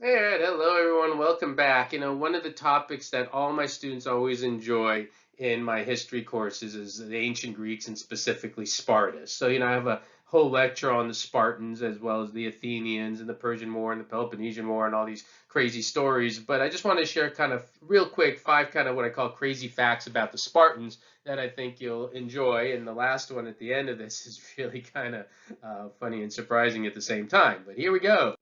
All right, hello everyone. Welcome back. One of the topics that all my students always enjoy in my history courses is the ancient Greeks and specifically Sparta. So, I have a whole lecture on the Spartans as well as the Athenians and the Persian War and the Peloponnesian War and all these crazy stories. But I just want to share kind of real quick five kind of what I call crazy facts about the Spartans that I think you'll enjoy. And the last one at the end of this is really kind of funny and surprising at the same time. But here we go.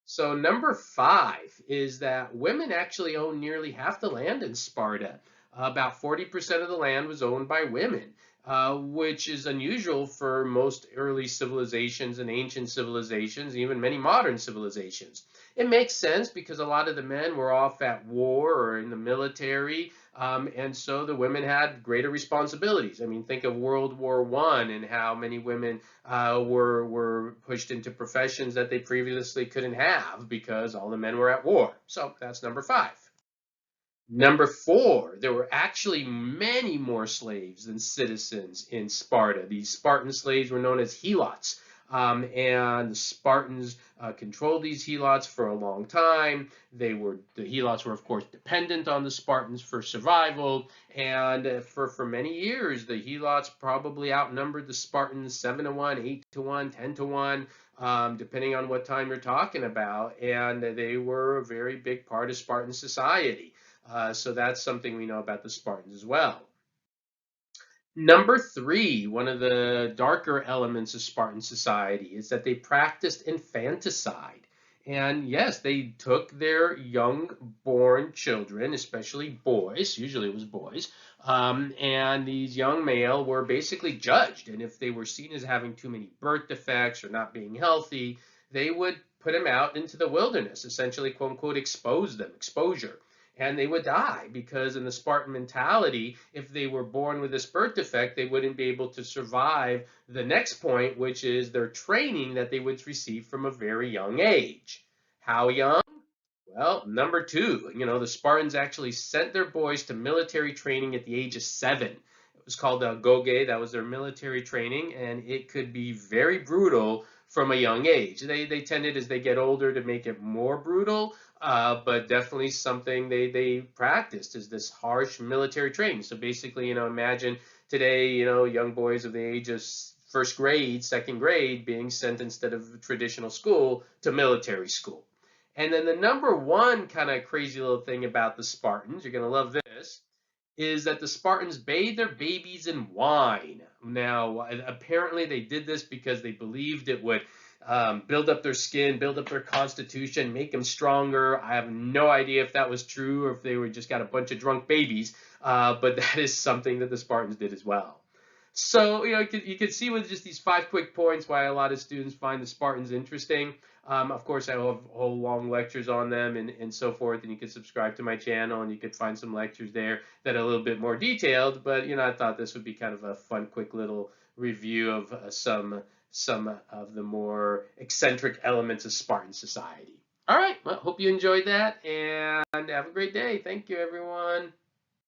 So number five is that women actually own nearly half the land in Sparta. About 40% of the land was owned by women, which is unusual for most early civilizations and ancient civilizations, even many modern civilizations. It makes sense because a lot of the men were off at war or in the military, and so the women had greater responsibilities. I mean, think of World War I and how many women were pushed into professions that they previously couldn't have because all the men were at war. So that's number five. Number four, there were actually many more slaves than citizens in Sparta. These Spartan slaves were known as helots. And the Spartans controlled these helots for a long time. The helots were, of course, dependent on the Spartans for survival. And for many years, the helots probably outnumbered the Spartans 7-1, 8-1, 10-1. Depending on what time you're talking about. And they were a very big part of Spartan society. So that's something we know about the Spartans as well. Number three, one of the darker elements of Spartan society is that they practiced infanticide. And yes, they took their young born children, especially boys, usually it was boys, and these young male were basically judged. And if they were seen as having too many birth defects or not being healthy, they would put them out into the wilderness, essentially, quote unquote, expose them, exposure, and they would die because in the Spartan mentality, if they were born with this birth defect, they wouldn't be able to survive the next point, which is their training that they would receive from a very young age. How young? Well, number two, the Spartans actually sent their boys to military training at the age of 7. It was called goge, that was their military training, and it could be very brutal from a young age. They tended, as they get older, to make it more brutal, but definitely something they practiced is this harsh military training. So basically, imagine today, young boys of the age of first grade, second grade being sent instead of traditional school to military school. And then the number one kind of crazy little thing about the Spartans, you're going to love this, is that the Spartans bathed their babies in wine. Now, apparently they did this because they believed it would build up their skin, build up their constitution, make them stronger. I have no idea if that was true or if they were just got a bunch of drunk babies, but that is something that the Spartans did as well. So, you could see with just these five quick points why a lot of students find the Spartans interesting. Of course, I have whole long lectures on them and so forth, and you can subscribe to my channel and you could find some lectures there that are a little bit more detailed. But, I thought this would be kind of a fun, quick little review of some of the more eccentric elements of Spartan society. All right, well, hope you enjoyed that and have a great day. Thank you, everyone.